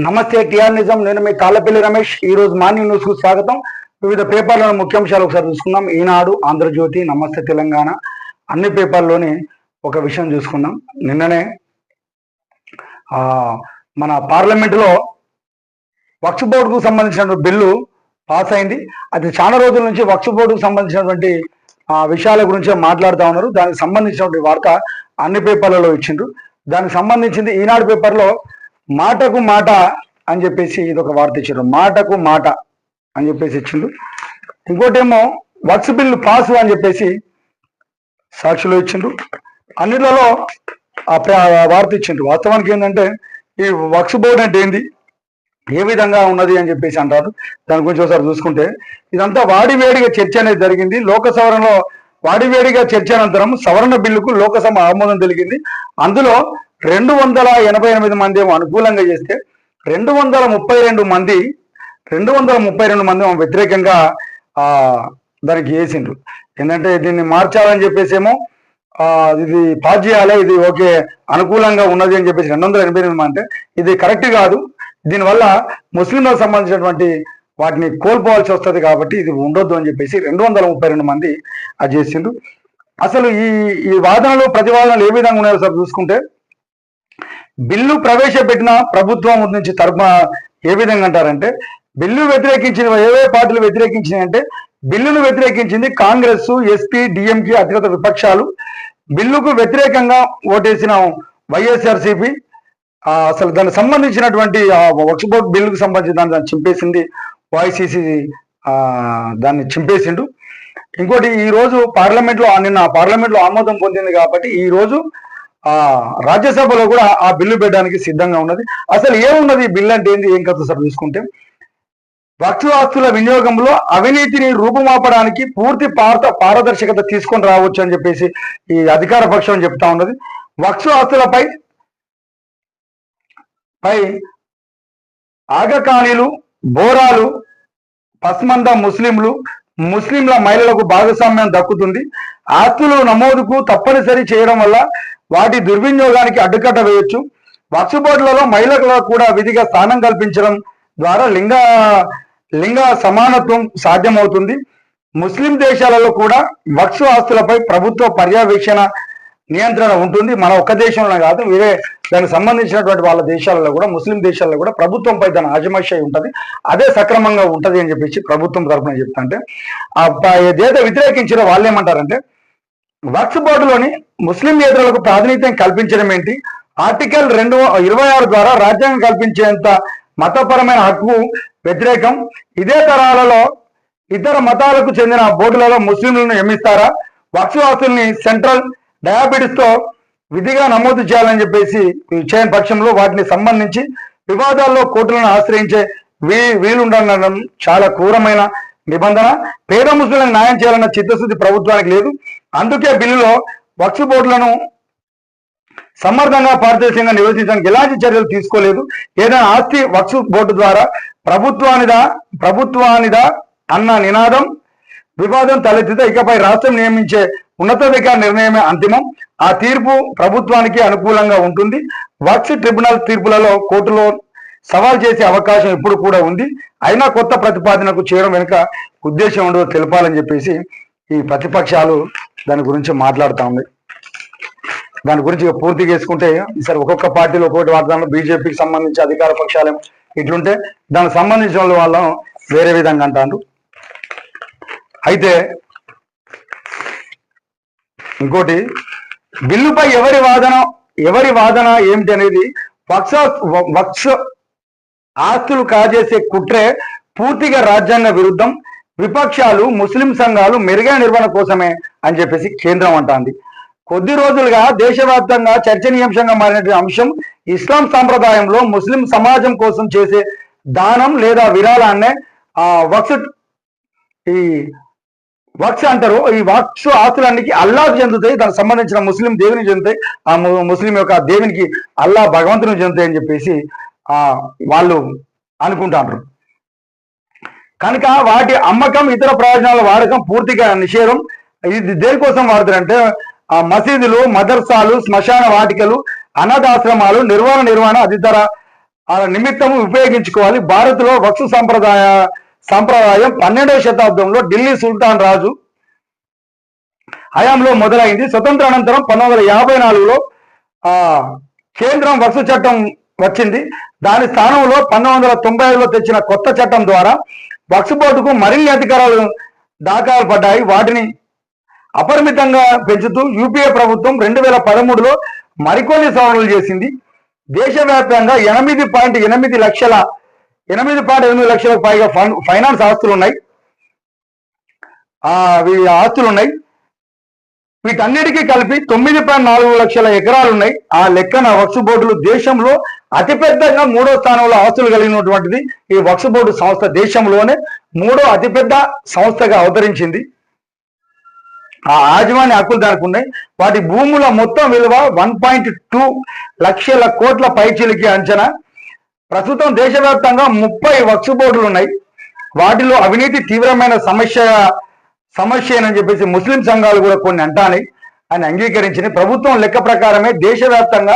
నమస్తే టిఆర్ నిజం. నేను మీ తాళ్లపల్లి రమేష్. ఈ రోజు మార్నింగ్ న్యూస్ కు స్వాగతం. వివిధ పేపర్లను ముఖ్యాంశాలు ఒకసారి చూసుకుందాం. ఈనాడు, ఆంధ్రజ్యోతి, నమస్తే తెలంగాణ అన్ని పేపర్లోని ఒక విషయం చూసుకుందాం. నిన్ననే మన పార్లమెంటులో వక్ఫ్ బోర్డుకు సంబంధించిన బిల్లు పాస్ అయింది. అది చాలా రోజుల నుంచి వక్ఫ్ బోర్డుకు సంబంధించినటువంటి విషయాల గురించే మాట్లాడుతూ ఉన్నారు. దానికి సంబంధించినటువంటి వార్త అన్ని పేపర్లలో ఇచ్చిండ్రు. దానికి సంబంధించింది ఈనాడు పేపర్లో మాటకు మాట అని చెప్పేసి ఇదొక వార్త ఇచ్చారు. మాటకు మాట అని చెప్పేసి ఇచ్చిండు. ఇంకోటేమో వక్ఫ్ బిల్లు పాసు అని చెప్పేసి సాక్షులు ఇచ్చిండ్రు. అన్నిట్లలో వార్త ఇచ్చిండ్రు. వాస్తవానికి ఏంటంటే ఈ వక్ఫ్ బోర్డు అంటే ఏంది, ఏ విధంగా ఉన్నది అని చెప్పేసి అంటారు. దాని గురించి ఒకసారి చూసుకుంటే ఇదంతా వాడివేడిగా చర్చ అనేది జరిగింది. లోక సవరణలో వాడివేడిగా చర్చ అనంతరం సవరణ బిల్లుకు లోకసభ ఆమోదం తెలిగింది. అందులో 288 మంది ఏమో అనుకూలంగా చేస్తే 232 మంది వ్యతిరేకంగా దానికి వేసిండ్రు. ఏంటంటే దీన్ని మార్చాలని చెప్పేసి ఏమో ఇది పాస్ చేయాలి, ఇది ఓకే అనుకూలంగా ఉన్నది అని చెప్పేసి 288 మంది అంటే ఇది కరెక్ట్ కాదు, దీనివల్ల ముస్లింలకు సంబంధించినటువంటి వాటిని కోల్పోవాల్సి వస్తుంది కాబట్టి ఇది ఉండొద్దు అని చెప్పేసి 232 మంది అది చేసిండ్రు. అసలు ఈ వాదనలు ప్రతివాదనలు ఏ విధంగా ఉన్నాయో సార్ చూసుకుంటే, బిల్లు ప్రవేశపెట్టిన ప్రభుత్వం నుంచి తరపున ఏ విధంగా అంటారంటే, బిల్లు వ్యతిరేకించిన ఏవే పార్టీలు వ్యతిరేకించినాయంటే, బిల్లును వ్యతిరేకించింది కాంగ్రెస్, ఎస్పీ, డిఎంకే అధికృత విపక్షాలు. బిల్లుకు వ్యతిరేకంగా ఓటేసిన వైఎస్ఆర్సీపీ. అసలు దానికి సంబంధించినటువంటి వక్ఫ్ బోర్డు బిల్లుకు సంబంధించి దాన్ని చింపేసింది వైసీసీ, దాన్ని చింపేసిండు. ఇంకోటి ఈరోజు నిన్న పార్లమెంట్లో ఆమోదం పొందింది కాబట్టి ఈరోజు రాజ్యసభలో కూడా ఆ బిల్లు పెట్టడానికి సిద్ధంగా ఉన్నది. అసలు ఏమున్నది ఈ బిల్లు అంటే ఏంది, ఏం కథ సార్ చూసుకుంటే, వక్ఫ్ ఆస్తుల వినియోగంలో అవినీతిని రూపుమాపడానికి పూర్తి పారదర్శకత తీసుకొని రావచ్చు అని చెప్పేసి ఈ అధికార పక్షం చెప్తా ఉన్నది. వక్ఫ్ ఆస్తులపై ఆగకానీలు, బోరాలు, పస్మంద ముస్లింల మహిళలకు భాగస్వామ్యం దక్కుతుంది. ఆస్తులు నమోదుకు తప్పనిసరి చేయడం వల్ల వాటి దుర్వినియోగానికి అడ్డుకట్ట వేయొచ్చు. వక్ఫ్ బోర్డులలో మహిళలకు కూడా విధిగా స్థానం కల్పించడం ద్వారా లింగ సమానత్వం సాధ్యమవుతుంది. ముస్లిం దేశాలలో కూడా వక్ఫ్ ఆస్తులపై ప్రభుత్వ పర్యవేక్షణ, నియంత్రణ ఉంటుంది. మన ఒక్క దేశంలో కాదు, వేరే దానికి సంబంధించినటువంటి వాళ్ళ దేశాలలో కూడా, ముస్లిం దేశాలలో కూడా ప్రభుత్వంపై దాని ఆజమాయిషీ ఉంటుంది. అదే సక్రమంగా ఉంటుంది అని చెప్పేసి ప్రభుత్వం తరఫున చెప్తుంటే, ఏదైతే వ్యతిరేకించిన వాళ్ళు ఏమంటారంటే, వక్ఫ్ బోర్డులోని ముస్లింయేతరులకు ప్రాతినిధ్యం కల్పించడం ఏంటి, ఆర్టికల్ 226 ద్వారా రాజ్యాంగం కల్పించేంత మతపరమైన హక్కు వ్యతిరేకం. ఇదే తరాలలో ఇతర మతాలకు చెందిన బోర్డులలో ముస్లింలను నియమిస్తారా, వక్ఫ్ ఆస్తుల్ని సెంట్రల్ డయాబెటిస్ తో విధిగా నమోదు చేయాలని చెప్పేసి చేయని పక్షంలో వాటిని సంబంధించి వివాదాల్లో కోర్టులను ఆశ్రయించే వీలుండడం చాలా క్రూరమైన నిబంధన. పేద ముస్లింలకు న్యాయం చేయాలన్న చిత్తశుద్ధి ప్రభుత్వానికి లేదు. అందుకే బిల్లులో వక్ఫ్ బోర్డులను సమర్థంగా పారదర్శకంగా నిర్వహించడానికి ఎలాంటి చర్యలు తీసుకోలేదు. ఏదైనా ఆస్తి వక్ఫ్ బోర్డు ద్వారా ప్రభుత్వానిదా అన్న నినాదం వివాదం తలెత్తితే ఇకపై రాష్ట్రం నియమించే ఉన్నతాధికార నిర్ణయమే అంతిమం. ఆ తీర్పు ప్రభుత్వానికి అనుకూలంగా ఉంటుంది. వక్ఫ్ ట్రిబ్యునల్ తీర్పులలో కోర్టులో సవాల్ చేసే అవకాశం ఇప్పుడు కూడా ఉంది. అయినా కొత్త ప్రతిపాదనకు చేయడం వెనుక ఉద్దేశం ఉండదో తెలపాలని చెప్పేసి ఈ ప్రతిపక్షాలు దాని గురించి మాట్లాడుతూ ఉంది. దాని గురించి పూర్తిగా వేసుకుంటే ఈసారి ఒక్కొక్క పార్టీలో ఒక్కొక్కటి వాగ్దానం, బీజేపీకి సంబంధించి అధికార పక్షాలేమో ఇట్లుంటే దానికి సంబంధించిన వాళ్ళం వేరే విధంగా అంటారు. అయితే ఇంకోటి, బిల్లుపై ఎవరి వాదన ఏమిటి అనేది, వక్ఫ్ ఆస్తులు కాజేసే కుట్రే పూర్తిగా రాజ్యాంగ విరుద్ధం. విపక్షాలు, ముస్లిం సంఘాలు మెరుగైన నిర్వహణ కోసమే అని చెప్పేసి కేంద్రం అంటాంది. కొద్ది రోజులుగా దేశవ్యాప్తంగా చర్చనీయాంశంగా మారినటువంటి అంశం ఇస్లాం సాంప్రదాయంలో ముస్లిం సమాజం కోసం చేసే దానం లేదా విరాళాన్నే వక్ఫ్ అంటారు. ఈ వక్ఫ్ ఆస్తులన్నిటికీ అల్లాహకు చెందుతాయి, దానికి సంబంధించిన ముస్లిం దేవునికి చెందుతాయి, ఆ ముస్లిం యొక్క దేవునికి అల్లాహ్ భగవంతునికి చెందుతాయి అని చెప్పేసి వాళ్ళు అనుకుంటారు. కనుక వాటి అమ్మకం, ఇతర ప్రయోజనాల వాడకం పూర్తిగా నిషేధం. ఇది దేనికోసం వాడతారంటే, మసీదులు, మదర్సాలు, శ్మశాన వాటికలు, అనాథాశ్రమాలు నిర్వహణ, అధితర ఆ నిమిత్తము ఉపయోగించుకోవాలి. భారత్లో వక్ఫ్ సంప్రదాయం 12వ శతాబ్దంలో ఢిల్లీ సుల్తాన్ రాజు హయాంలో మొదలైంది. స్వతంత్ర అనంతరం 1954లో కేంద్రం వక్ఫ్ చట్టం వచ్చింది. దాని స్థానంలో 1995లో తెచ్చిన కొత్త చట్టం ద్వారా వక్ఫ్ బోర్డుకు మరిన్ని అధికారాలు దాఖలు పడ్డాయి. వాటిని అపరిమితంగా పెంచుతూ యూపీఏ ప్రభుత్వం 2013లో మరికొన్ని సవరణలు చేసింది. దేశవ్యాప్తంగా 8.8 లక్షలకు పైగా ఫైనాన్స్ ఆస్తులున్నాయి. వీటన్నిటికీ కలిపి 9.4 లక్షల ఎకరాలు ఉన్నాయి. ఆ లెక్కన వక్ఫ్ బోర్డులు దేశంలో అతిపెద్దగా 3వ స్థానంలో ఆస్తులు కలిగినటువంటిది ఈ వక్ఫ్ బోర్డు సంస్థ. దేశంలోనే 3వ అతిపెద్ద సంస్థగా అవతరించింది. ఆ యాజమాన్య హక్కులు దానికి ఉన్నాయి. వాటి భూముల మొత్తం విలువ 1.2 లక్షల కోట్ల పైచిలికి అంచనా. ప్రస్తుతం దేశవ్యాప్తంగా 30 వక్ఫ్ బోర్డులు ఉన్నాయి. వాటిలో అవినీతి తీవ్రమైన సమస్య అని చెప్పేసి ముస్లిం సంఘాలు కూడా కొన్ని అంటాయి అని అంగీకరించింది. ప్రభుత్వం లెక్క ప్రకారమే దేశవ్యాప్తంగా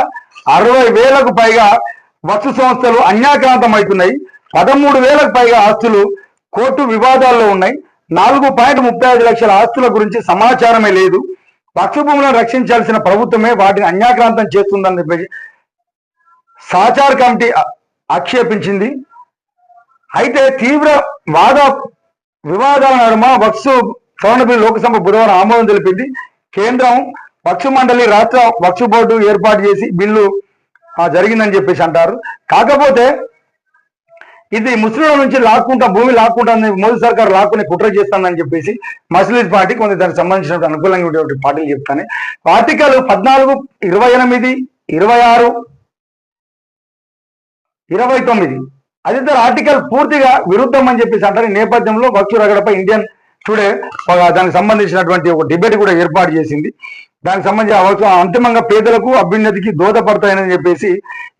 60,000కు పైగా వక్ఫ్ సంస్థలు అన్యాక్రాంతం అవుతున్నాయి. 13,000కు పైగా ఆస్తులు కోర్టు వివాదాల్లో ఉన్నాయి. 4.35 లక్షల ఆస్తుల గురించి సమాచారమే లేదు. వక్ఫ్ భూములను రక్షించాల్సిన ప్రభుత్వమే వాటిని అన్యాక్రాంతం చేస్తుందని చెప్పేసి సాచార్ కమిటీ ఆక్షేపించింది. అయితే తీవ్ర వివాదాల నడుమ వక్ఫ్ సవరణ బిల్లు లోక్సభ బుధవారం ఆమోదం తెలిపింది. కేంద్రం వక్ఫ్ మండలి, రాష్ట్ర వక్ఫ్ బోర్డు ఏర్పాటు చేసి బిల్లు జరిగిందని చెప్పేసి అంటారు. కాకపోతే ఇది ముస్లింల నుంచి భూమి లాక్కుంటుందని మోదీ సర్కార్ లాక్కుని కుట్ర చేస్తుందని చెప్పేసి మస్లిం పార్టీ కొంత దానికి సంబంధించిన అనుకూలంగా ఉండేటువంటి పార్టీలు చెప్తానే. ఆర్టికల్ 14, 28, 26, 29 అదితర ఆర్టికల్ పూర్తిగా విరుద్ధం అని చెప్పేసి అంటారు. ఈ నేపథ్యంలో వక్ఫ్ రగడపై ఇండియన్ టుడే దానికి సంబంధించినటువంటి ఒక డిబేట్ కూడా ఏర్పాటు చేసింది. దానికి సంబంధించి అంతిమంగా పేదలకు అభ్యున్నతికి దోహదపడతాయని చెప్పేసి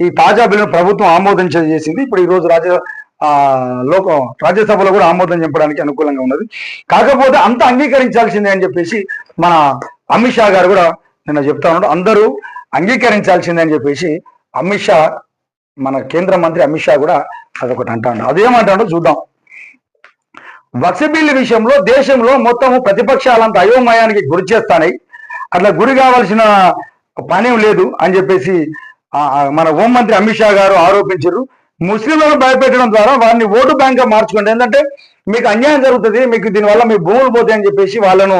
ఈ తాజా బిల్లును ప్రభుత్వం ఆమోదం చేసింది. ఇప్పుడు ఈ రోజు రాజ్యసభలో కూడా ఆమోదం చెప్పడానికి అనుకూలంగా ఉన్నది. కాకపోతే అంత అంగీకరించాల్సిందే అని చెప్పేసి మన అమిత్ షా గారు కూడా నిన్న చెప్తా ఉన్నాడు. అందరూ అంగీకరించాల్సిందే అని చెప్పేసి అమిత్ షా, మన కేంద్ర మంత్రి అమిత్ షా కూడా అదొకటి అంటాడు. అదేమంటాడో చూద్దాం. వక్ఫ్ బిల్లు విషయంలో దేశంలో మొత్తము ప్రతిపక్షాలంతా అయోమయానికి గురి చేస్తాయి. అట్లా గురి కావాల్సిన పనేం లేదు అని చెప్పేసి మన హోంమంత్రి అమిత్ షా గారు ఆరోపించారు. ముస్లింలను భయపెట్టడం ద్వారా వారిని ఓటు బ్యాంక్ గా మార్చుకోండి, ఏంటంటే మీకు అన్యాయం జరుగుతుంది, మీకు దీనివల్ల మీ భూములు పోతాయని చెప్పేసి వాళ్ళను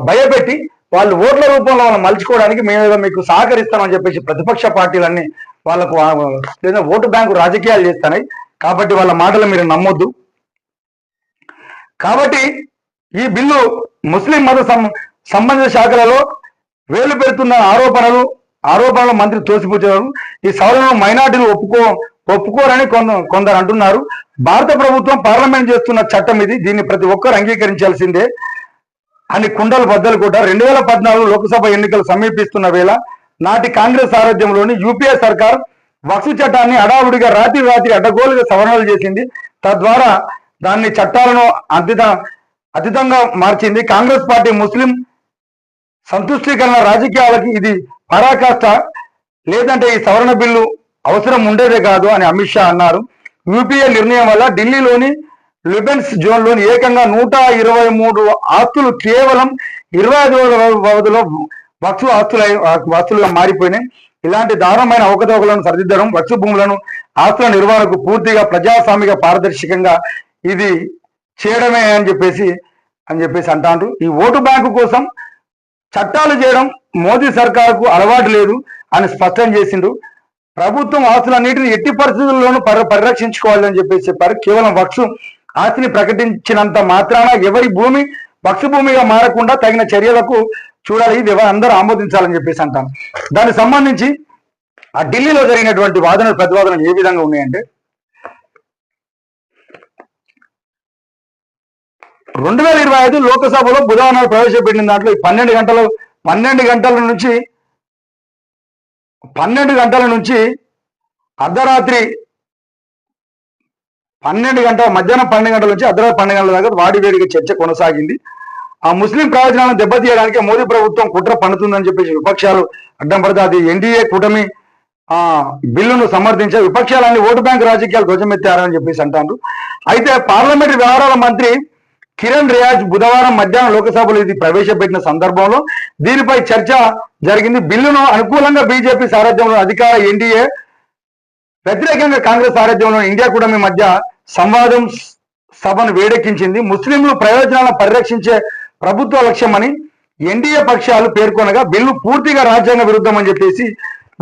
భయపెట్టి వాళ్ళు ఓట్ల రూపంలో వాళ్ళని మలుచుకోవడానికి మేము మీకు సహకరిస్తామని చెప్పేసి ప్రతిపక్ష పార్టీలన్నీ వాళ్ళకు లేదా ఓటు బ్యాంకు రాజకీయాలు చేస్తున్నాయి. కాబట్టి వాళ్ళ మాటలు మీరు నమ్మొద్దు. కాబట్టి ఈ బిల్లు ముస్లిం మత సంబంధిత శాఖలలో వేలు పెడుతున్న ఆరోపణలు మంత్రి తోసిపుచ్చారు. ఈ సవరణను మైనార్టీలు ఒప్పుకోరని కొందరు అంటున్నారు. భారత ప్రభుత్వం పార్లమెంట్ చేస్తున్న చట్టం ఇది, దీన్ని ప్రతి ఒక్కరు అంగీకరించాల్సిందే అని కుండలు బద్దలు కూడా 2014 లోక్సభ ఎన్నికలు సమీపిస్తున్న వేళ నాటి కాంగ్రెస్ సారథ్యంలోని యూపీఏ సర్కార్ వక్ఫ్ చట్టాన్ని హడావుడిగా రాత్రి అడ్డగోలుగా సవరణలు చేసింది. తద్వారా దాన్ని చట్టాలను అతీతంగా మార్చింది. కాంగ్రెస్ పార్టీ ముస్లిం సంతుష్టీకరణ రాజకీయాలకి ఇది పరాకాష్ట, లేదంటే ఈ సవరణ బిల్లు అవసరం ఉండేదే కాదు అని అమిత్ షా అన్నారు. యూపీఏ నిర్ణయం వల్ల ఢిల్లీలోని లిబెన్స్ జోన్లోని ఏకంగా 123 ఆస్తులు కేవలం 25 రోజుల వ్యవధిలో వక్ఫ్ ఆస్తులుగా మారిపోయినాయి. ఇలాంటి దారుణమైన అవకతవకలను సరిదిద్దడం, వక్ఫ్ భూములను ఆస్తుల నిర్వహణకు పూర్తిగా ప్రజాస్వామిక పారదర్శకంగా ఇది చేయడమే అని చెప్పేసి అంటారు. ఈ ఓటు బ్యాంకు కోసం చట్టాలు చేయడం మోదీ సర్కారుకు అలవాటు లేదు అని స్పష్టం చేసిండు. ప్రభుత్వం ఆస్తులన్నింటినీ ఎట్టి పరిస్థితుల్లోనూ పరిరక్షించుకోవాలని చెప్పేసి చెప్పారు. కేవలం వక్ఫ్ ఆస్తిని ప్రకటించినంత మాత్రాన ఎవరి భూమి వక్ఫ్ భూమిగా మారకుండా తగిన చర్యలకు చూడాలి. ఇది అందరూ ఆమోదించాలని చెప్పేసి అంటాను. దానికి సంబంధించి ఆ ఢిల్లీలో జరిగినటువంటి ప్రతివాదనలు ఏ విధంగా ఉన్నాయంటే 2025 లోక్సభలో బుధవారం ప్రవేశపెట్టిన దాంట్లో 12 గంటల నుంచి అర్ధరాత్రి 12 గంటల మధ్యాహ్నం 12 గంటల నుంచి అర్ధరాత్రి 12 గంటల దాకా వాడివేడిగా చర్చ కొనసాగింది. ఆ ముస్లిం ప్రయోజనాలను దెబ్బతీయడానికి మోదీ ప్రభుత్వం కుట్ర పన్నుతుందని చెప్పేసి విపక్షాలు అడ్డం పడితే అది ఎన్డీఏ కూటమి బిల్లును సమర్థించే విపక్షాలన్నీ ఓటు బ్యాంక్ రాజకీయాలు ధ్వజమెత్తారని చెప్పేసి అంటారు. అయితే పార్లమెంటరీ వ్యవహారాల మంత్రి కిరణ్ రియాజ్ బుధవారం మధ్యాహ్నం లోక్సభలో ఇది ప్రవేశపెట్టిన సందర్భంలో దీనిపై చర్చ జరిగింది. బిల్లును అనుకూలంగా బీజేపీ సారథ్యంలో అధికార ఎన్డీఏ, వ్యతిరేకంగా కాంగ్రెస్ సారథ్యంలో ఇండియా కూటమి మధ్య సంవాదం సభను వేడెక్కించింది. ముస్లింలు ప్రయోజనాలను పరిరక్షించే ప్రభుత్వ లక్ష్యమని ఎన్డీఏ పక్షాలు పేర్కొనగా బిల్లు పూర్తిగా రాజ్యాంగ విరుద్ధం అని చెప్పేసి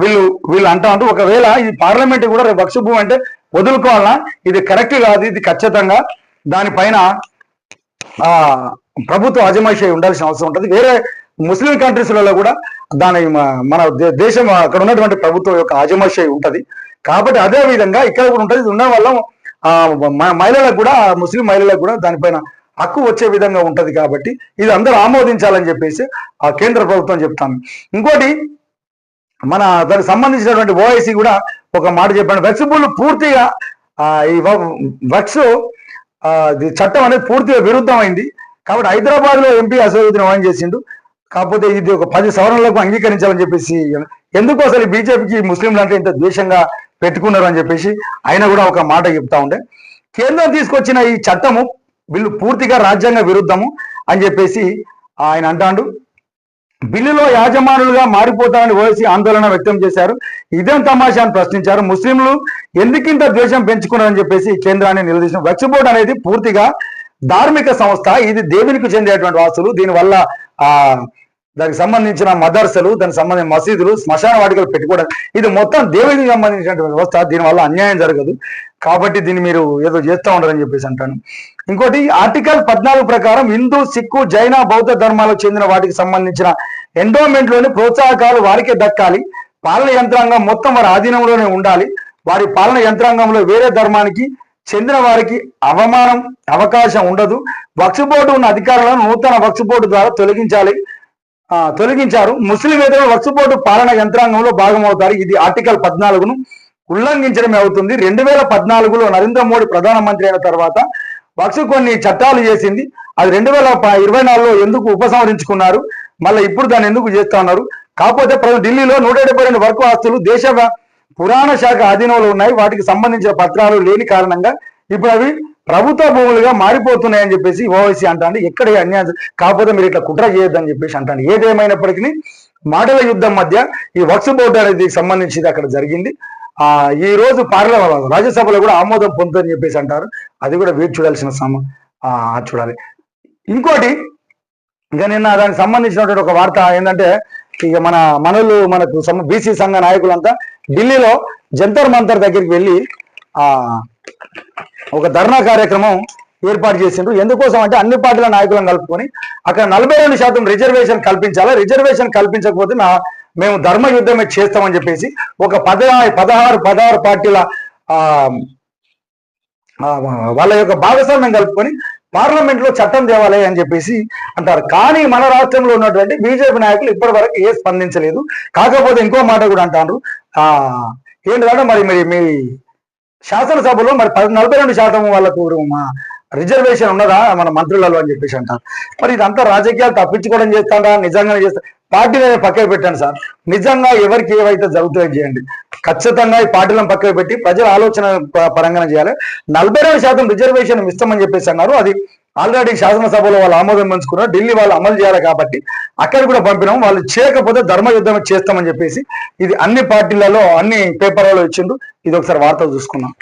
వీళ్ళు అంటా. ఒకవేళ ఈ పార్లమెంట్ కూడా రేపు వక్ఫ్ భూమి అంటే వదులుకోవాలన్నా ఇది కరెక్ట్ కాదు, ఇది ఖచ్చితంగా దానిపైన ప్రభుత్వ అజమాయిషీ ఉండాల్సిన అవసరం ఉంటుంది. వేరే ముస్లిం కంట్రీస్లలో కూడా దాని మన దేశం అక్కడ ఉన్నటువంటి ప్రభుత్వం యొక్క అజమాయిషీ ఉంటుంది. కాబట్టి అదే విధంగా ఇక్కడ కూడా ఉంటుంది. ఇది ఉండడం వల్ల మహిళలకు కూడా, ముస్లిం మహిళలకు కూడా దానిపైన హక్కు వచ్చే విధంగా ఉంటది. కాబట్టి ఇది అందరూ ఆమోదించాలని చెప్పేసి ఆ కేంద్ర ప్రభుత్వం చెప్తాను. ఇంకోటి మన దానికి సంబంధించినటువంటి ఓఐసీ కూడా ఒక మాట చెప్పాను. వక్ఫ్ భూములు పూర్తిగా ఈ వక్ఫ్ చట్టం అనేది పూర్తిగా విరుద్ధమైంది. కాబట్టి హైదరాబాద్ లో ఎంపీ అసదుద్దీన్ ఓవైసీ చేసిండు. కాకపోతే ఇది ఒక 10 సవరణలకు అంగీకరించాలని చెప్పేసి, ఎందుకు అసలు బీజేపీకి ముస్లింలు అంటే ఇంత ద్వేషంగా పెట్టుకున్నారు అని చెప్పేసి ఆయన కూడా ఒక మాట చెప్తా ఉండే. కేంద్రం తీసుకొచ్చిన ఈ చట్టము బిల్లు పూర్తిగా రాజ్యాంగ విరుద్ధము అని చెప్పేసి ఆయన అంటాడు. బిల్లులో యాజమానులుగా మారిపోతారని ఓవైసీ ఆందోళన వ్యక్తం చేశారు. ఇదేం తమాషా అని ప్రశ్నించారు. ముస్లింలు ఎందుకింత ద్వేషం పెంచుకున్నారని చెప్పేసి కేంద్రాన్ని నిలదీసిన. వక్ఫ్ బోర్డు అనేది పూర్తిగా ధార్మిక సంస్థ. ఇది దేవునికి చెందేటువంటి ఆస్తులు. దీనివల్ల దానికి సంబంధించిన మదర్సలు, దానికి సంబంధించిన మసీదులు, శ్మశాన వాటికలు పెట్టుకోవడం, ఇది మొత్తం దేవునికి సంబంధించినటువంటి వ్యవస్థ. దీనివల్ల అన్యాయం జరగదు. కాబట్టి దీన్ని మీరు ఏదో చేస్తూ ఉంటారని చెప్పేసి అంటాను. ఇంకోటి ఆర్టికల్ 14 ప్రకారం హిందూ, సిక్కు, జైన, బౌద్ధ ధర్మాలకు చెందిన వాటికి సంబంధించిన ఎండోమెంట్లోని ప్రోత్సాహకాలు వారికే దక్కాలి. పాలన యంత్రాంగం మొత్తం వారి ఆధీనంలోనే ఉండాలి. వారి పాలన యంత్రాంగంలో వేరే ధర్మానికి చెందిన వారికి అవకాశం ఉండదు. వక్ఫ్ బోర్డు ఉన్న అధికారులను నూతన వక్ఫ్ బోర్డు ద్వారా తొలగించారు. ముస్లిమేతరులు వక్ఫ్ బోర్డు పాలన యంత్రాంగంలో భాగమవుతారు. ఇది ఆర్టికల్ 14ను ఉల్లంఘించడమే అవుతుంది. 2014లో నరేంద్ర మోడీ ప్రధానమంత్రి అయిన తర్వాత వక్ఫ్ కొన్ని చట్టాలు చేసింది. అది 2024లో ఎందుకు ఉపసంహరించుకున్నారు, మళ్ళీ ఇప్పుడు దాన్ని ఎందుకు చేస్తా ఉన్నారు. కాకపోతే ఢిల్లీలో 172 వరకు ఆస్తులు దేశ పురాణ శాఖ ఆధీనంలో ఉన్నాయి. వాటికి సంబంధించిన పత్రాలు లేని కారణంగా ఇప్పుడు అవి ప్రభుత్వ భూములుగా మారిపోతున్నాయని చెప్పేసి ఓవైసీ అంటాను. ఎక్కడ అన్యాయం, కాకపోతే మీరు ఇట్లా కుట్ర చేయొద్దని చెప్పేసి అంటాను. ఏదేమైనప్పటికీ మాటల యుద్ధం మధ్య ఈ వక్ఫ్ బోర్డు అనేది సంబంధించింది అక్కడ జరిగింది. ఈ రోజు రాజ్యసభలో కూడా ఆమోదం పొందుతుందని చెప్పేసి అంటారు. అది కూడా వేచి చూడాల్సిన చూడాలి. ఇంకోటి ఇక నిన్న దానికి సంబంధించినటువంటి ఒక వార్త ఏంటంటే, ఇక మనకు బీసీ సంఘ నాయకులంతా ఢిల్లీలో జంతర్ మంతర్ దగ్గరికి వెళ్ళి ఒక ధర్నా కార్యక్రమం ఏర్పాటు చేసిండ్రు. ఎందుకోసం అంటే అన్ని పార్టీల నాయకులను కలుపుకొని అక్కడ 42% రిజర్వేషన్ కల్పించాలి. రిజర్వేషన్ కల్పించకపోతే మేము ధర్మ యుద్ధమే చేస్తామని చెప్పేసి ఒక 16 పార్టీల వాళ్ళ యొక్క భాగస్వామ్యం కలుపుకొని పార్లమెంట్ లో చట్టం తేవాలి అని చెప్పేసి అంటారు. కానీ మన రాష్ట్రంలో ఉన్నటువంటి బీజేపీ నాయకులు ఇప్పటి వరకు ఏ స్పందించలేదు. కాకపోతే ఇంకో మాట కూడా అంటారు. ఏంటంటే మరి మీ శాసనసభలో మరి 42% వాళ్ళకు మా రిజర్వేషన్ ఉన్నదా మన మంత్రులలో అని చెప్పేసి అంటారు. మరి ఇదంతా రాజకీయాలు తప్పించుకోవడం చేస్తాడా, నిజంగానే చేస్తా? పార్టీని పక్కన పెట్టాను సార్. నిజంగా ఎవరికి ఏవైతే జరుగుతాయో చేయండి. ఖచ్చితంగా ఈ పార్టీలను పక్కన పెట్టి ప్రజల ఆలోచన పరంగా చేయాలి. 42% రిజర్వేషన్ ఇస్తామని చెప్పేసి అన్నారు. అది ఆల్రెడీ శాసనసభలో వాళ్ళు ఆమోదం పంచుకున్నారు. ఢిల్లీ వాళ్ళు అమలు చేయాలి కాబట్టి అక్కడ కూడా పంపినాం. వాళ్ళు చేయకపోతే ధర్మ యుద్ధం చేస్తామని చెప్పేసి ఇది అన్ని పార్టీలలో అన్ని పేపర్లలో ఇచ్చిండ్రు. ఇది ఒకసారి వార్త చూసుకున్నాం.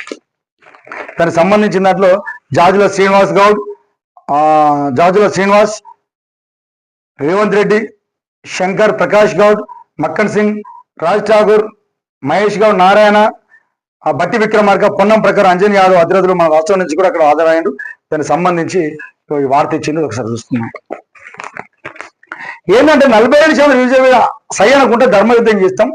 దానికి సంబంధించిన దాంట్లో జాజుల శ్రీనివాస్, రేవంత్ రెడ్డి, శంకర్, ప్రకాష్ గౌడ్, మక్కన్ సింగ్, రాజ్ ఠాకూర్, మహేష్ గౌడ్, నారాయణ, బట్టి విక్రమార్క, పొన్నం ప్రకారం, అంజన్ యాదవ్ అధిరథులు మన రాష్ట్రం నుంచి కూడా అక్కడ హాజరయ్యారు. దానికి సంబంధించి ఈ వార్త ఇచ్చింది ఒకసారి చూస్తున్నాం. ఏంటంటే 47% రిజర్వేషన్ సై అనుకుంటే ధర్మ యుద్ధం చేస్తాం.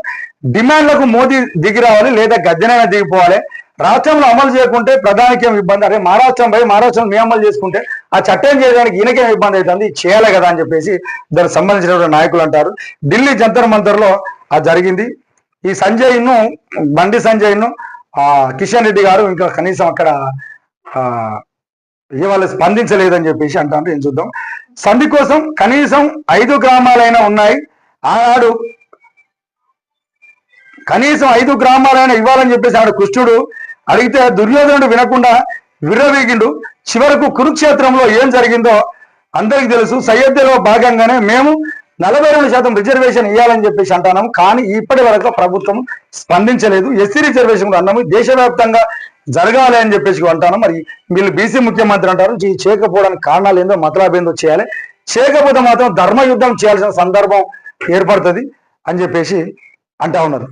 డిమాండ్లకు మోదీ దిగి రావాలి, లేదా గద్దెనైనా దిగిపోవాలి. రాష్ట్రంలో అమలు చేయకుంటే ప్రధానికి ఏం ఇబ్బంది? అరే మహారాష్ట్రం మీ అమలు చేసుకుంటే ఆ చట్టం చేయడానికి ఈయనకేం ఇబ్బంది అవుతుంది, చేయాలి కదా అని చెప్పేసి దానికి సంబంధించినటువంటి నాయకులు అంటారు. ఢిల్లీ జంతర్ మంతర్లో అది జరిగింది. ఈ బండి సంజయ్ను కిషన్ రెడ్డి గారు ఇంకా కనీసం అక్కడ ఇవాళ స్పందించలేదని చెప్పేసి అంటారు. ఏం చూద్దాం. సంధి కోసం కనీసం 5 గ్రామాలైనా ఉన్నాయి. ఆనాడు కనీసం 5 గ్రామాలైనా ఇవ్వాలని చెప్పేసి ఆడ కృష్ణుడు అడిగితే దుర్యోధనుడు వినకుండా విర్రవీగిండు. చివరకు కురుక్షేత్రంలో ఏం జరిగిందో అందరికి తెలుసు. సయోధ్యలో భాగంగానే మేము 42% రిజర్వేషన్ ఇవ్వాలని చెప్పేసి అంటున్నాము. కానీ ఇప్పటి వరకు ప్రభుత్వం స్పందించలేదు. ఎస్సీ రిజర్వేషన్ కూడా అన్నాము దేశవ్యాప్తంగా జరగాలి అని చెప్పేసి అంటాను. మరి వీళ్ళు బీసీ ముఖ్యమంత్రి అంటారు. చేయకపోవడానికి కారణాలు ఏందో మతలాభ ఏందో చేయాలి. చేయకపోతే మాత్రం ధర్మయుద్ధం చేయాల్సిన సందర్భం ఏర్పడుతుంది అని చెప్పేసి అంటా ఉన్నారు.